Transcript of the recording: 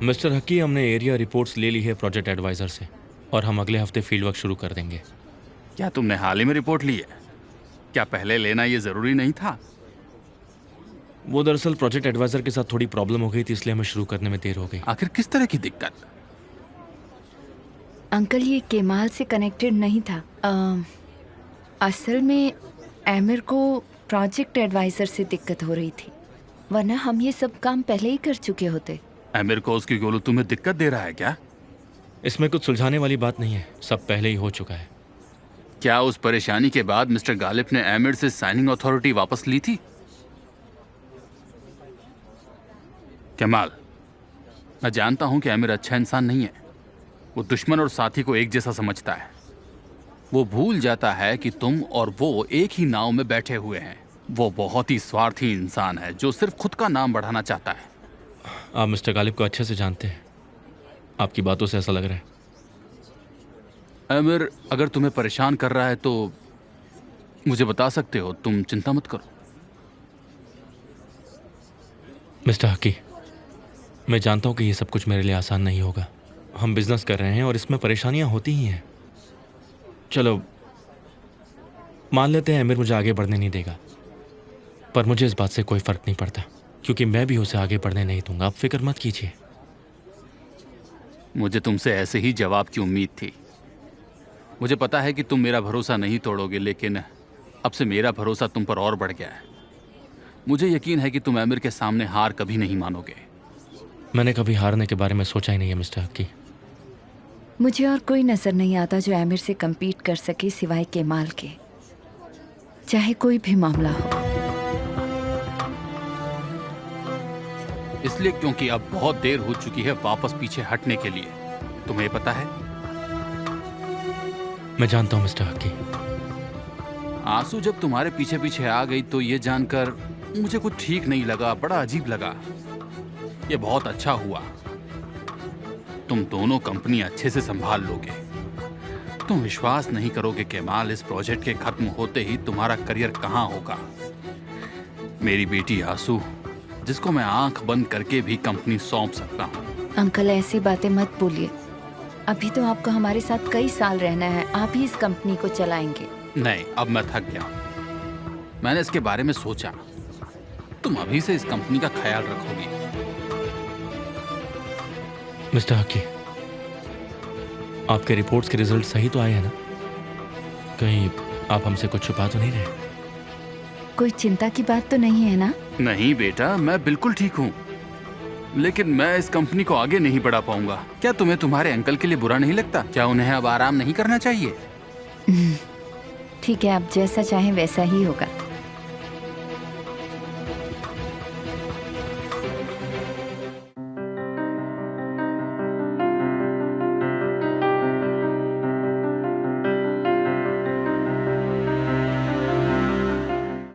Mister हकी, हमने area reports ले ली है प्रोजेक्ट एडवाइज़र से और हम अगले हफ्ते फील्ड वर्क शुरू कर देंगे। क्या तुमने हाल ही में रिपोर्ट ली है? क्या पहले लेना ये जरूरी नहीं था? वो दरअसल प्रोजेक्ट एडवाइज़र के साथ थोड़ी प्रॉब्लम हो गई थी, इसलिए हमें शुरू करने में देर हो गई। आखिर किस तरह की दिक्कत? अंकल, ये केमाल से कनेक्टेड नहीं था। असल में आमिर को प्रोजेक्ट एडवाइज़र से दिक्कत हो रही थी, वरना हम ये सब काम पहले ही कर चुके होते। आमिर को उसकी गोलू तुम्हें दिक्कत दे रहा है क्या? इसमें कुछ सुलझाने वाली बात नहीं है, सब पहले ही हो चुका है। क्या उस परेशानी के बाद मिस्टर गालिब ने आमिर से साइनिंग अथॉरिटी वापस ली थी? कमाल, मैं जानता हूं कि आमिर अच्छा इंसान नहीं है। वो दुश्मन और साथी को एक जैसा समझता है। वो भूल जाता है कि तुम और वो एक ही नाव में बैठे हुए हैं। वो बहुत ही स्वार्थी इंसान है जो सिर्फ खुद का नाम बढ़ाना चाहता है। आप मिस्टर गालिब को अच्छे से जानते हैं, आपकी बातों से ऐसा लग रहा है। आमिर अगर तुम्हें परेशान कर रहा है तो मुझे बता सकते हो, तुम चिंता मत करो। मिस्टर हकी, मैं जानता हूँ कि ये सब कुछ मेरे लिए आसान नहीं होगा। हम बिजनेस कर रहे हैं और इसमें परेशानियाँ होती ही हैं। चलो मान लेते हैं आमिर मुझे आगे बढ़ने नहीं देगा, पर मुझे इस बात से कोई फ़र्क नहीं पड़ता क्योंकि मैं भी उसे आगे बढ़ने नहीं दूंगा। आप फिक्र मत कीजिए। मुझे तुमसे ऐसे ही जवाब की उम्मीद थी। मुझे पता है कि तुम मेरा भरोसा नहीं तोड़ोगे, लेकिन अब से मेरा भरोसा तुम पर और बढ़ गया है। मुझे यकीन है कि तुम आमिर के सामने हार कभी नहीं मानोगे। मैंने कभी हारने के बारे में सोचा ही नहीं है मिस्टर हकी। मुझे और कोई नज़र नहीं आता जो आमिर से कम्पीट कर सके सिवाय केमाल के, चाहे कोई भी मामला हो। इसलिए क्योंकि अब बहुत देर हो चुकी है वापस पीछे हटने के लिए। तुम्हें पता है, मैं जानता हूँ मिस्टर हकी। आंसू जब तुम्हारे पीछे पीछे आ गई तो ये जानकर मुझे कुछ ठीक नहीं लगा, बड़ा अजीब लगा। ये बहुत अच्छा हुआ, तुम दोनों कंपनी अच्छे से संभाल लोगे। तुम विश्वास नहीं करोगे केमाल, इस प्रोजेक्ट के खत्म होते ही तुम्हारा करियर कहाँ होगा। मेरी बेटी आंसू, जिसको मैं आंख बंद करके भी कंपनी सौंप सकता हूँ। अंकल, ऐसी बातें मत बोलिए। अभी तो आपको हमारे साथ कई साल रहना है, आप ही इस कंपनी को चलाएंगे। नहीं, अब मैं थक गया हूं। मैंने इसके बारे में सोचा। तुम अभी से इस कंपनी का ख्याल रखोगी। मिस्टर हकी, आपके रिपोर्ट्स के रिजल्ट सही तो आए हैं ना? कहीं आप हमसे कुछ छुपा तो नहीं रहे? कोई चिंता की बात तो नहीं है ना? नहीं बेटा, मैं बिल्कुल ठीक हूँ, लेकिन मैं इस कंपनी को आगे नहीं बढ़ा पाऊंगा। क्या तुम्हें तुम्हारे अंकल के लिए बुरा नहीं लगता? क्या उन्हें अब आराम नहीं करना चाहिए? ठीक है, आप जैसा चाहें वैसा ही होगा।